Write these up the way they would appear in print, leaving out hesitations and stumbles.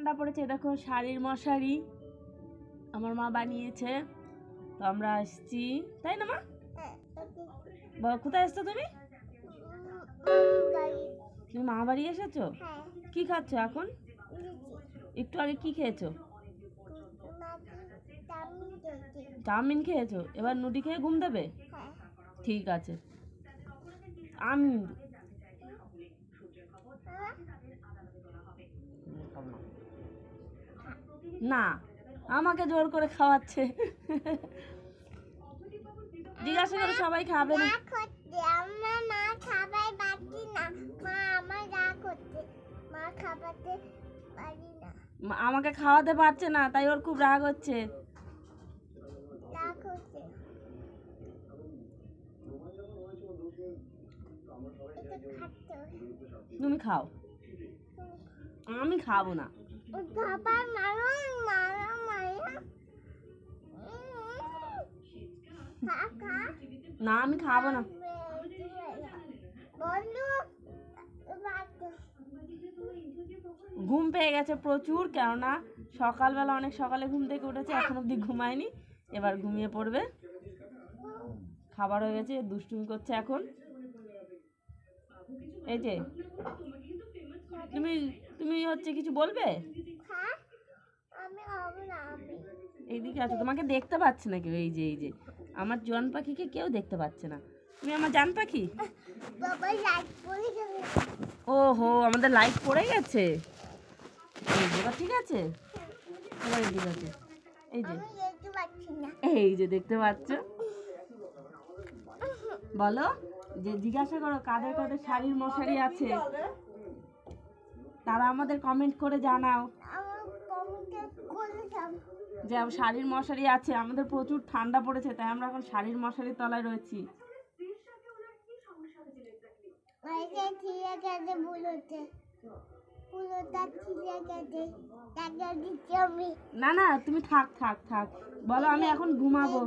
ঠান্ডা পড়েছে, দেখো শাড়ির মশারি আমার মা বানিয়েছে, তো আমরা আসছি, তাই না মা? কোথায় এসছো তুমি? তুমি মা বাড়ি এসেছো? কি খাচ্ছ এখন? একটু আগে কি খেয়েছো? চাউমিন খেয়েছো, এবার নুডি খেয়ে ঘুম দেবে? ঠিক আছে। আমি না, আমাকে জোর করে খাওয়াচ্ছে। জিজ্ঞাসা করে সবাই খাবে না। আমাকে খাওয়াতে পারছে না, তাই ওর খুব রাগ হচ্ছে। তুমি খাও, আমি খাবো না। না, আমি খাবো না। ঘুম পেয়ে গেছে প্রচুর, কেননা সকালবেলা অনেক সকালে ঘুম থেকে উঠেছে, এখন অব্দি ঘুমায়নি, এবার ঘুমিয়ে পড়বে। খাবার হয়ে গেছে, দুষ্টুমি করছে এখন। এই যে তুমি তুমি হচ্ছে কিছু বলবে? এইদিকে আছো, তোমাকে দেখতে পাচ্ছে না কেউ। এই যে এই যে আমার জান পাখিকে কেউ দেখতে পাচ্ছে না। তুমি আমার জান পাখি। ওহো, আমাদের লাইট পড়ে গেছে। এবার ঠিক আছে, এবার ঠিক আছে। এই যে এই যে দেখতে পাচ্ছ। বলো, যে জিজ্ঞাসা করো কাদের কাদের শাড়ির মশারি আছে, তারা আমাদের কমেন্ট করে জানাও যে শাড়ির মশারি আছে। আমাদের প্রচুর ঠান্ডা পড়েছে, তাই আমরা এখন শাড়ির মশারির তলায় রয়েছি। না না, তুমি থাক থাক থাক, বলো আমি এখন ঘুমাবো।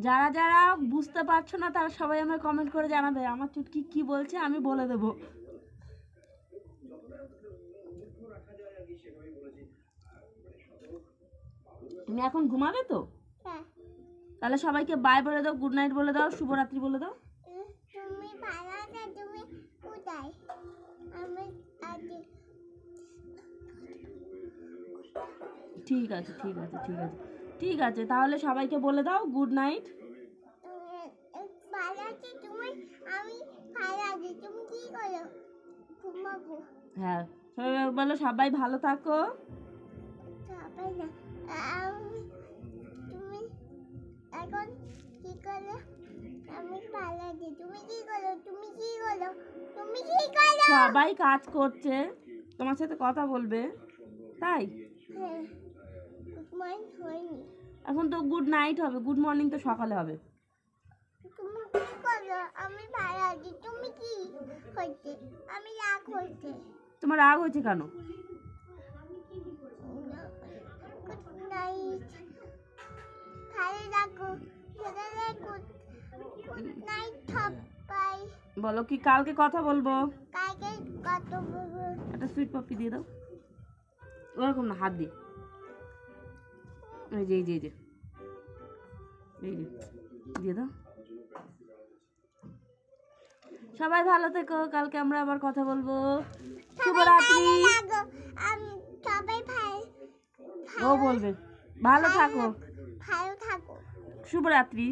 যারা যারা বুঝতে পারছো না তারা সবাই আমায় কমেন্ট করে জানাবে আমার চুটকি কি বলছে, আমি বলে দেবো। তুমি এখন ঘুমাবে তো? তাহলে সবাইকে বাই বলে দাও, গুড নাইট বলে দাও, শুভরাত্রি বলে দাও। ঠিক আছে ঠিক আছে ঠিক আছে ঠিক আছে, তাহলে সবাইকে বলে দাও গুড নাইট। হ্যাঁ, সবাই বলো সবাই ভালো থাকো। সবাই কাজ করছে, তোমার সাথে কথা বলবে, তাই এখন তো গুড নাইট হবে, গুড মর্নিং তো সকালে হবে। তোমার রাগ হয়েছে কেন? বলো কি কালকে কথা বলবো? একটা সুইট পপি দিয়ে দাও, ওরকম না, হাত দিয়ে। এই যে এই যে এই যে এই যে দিয়ে দাও। সবাই ভালো থেকো, কালকে আমরা আবার কথা বলবো। শুভরাত্রি। ও বলবে ভালো থাকো, শুভরাত্রি।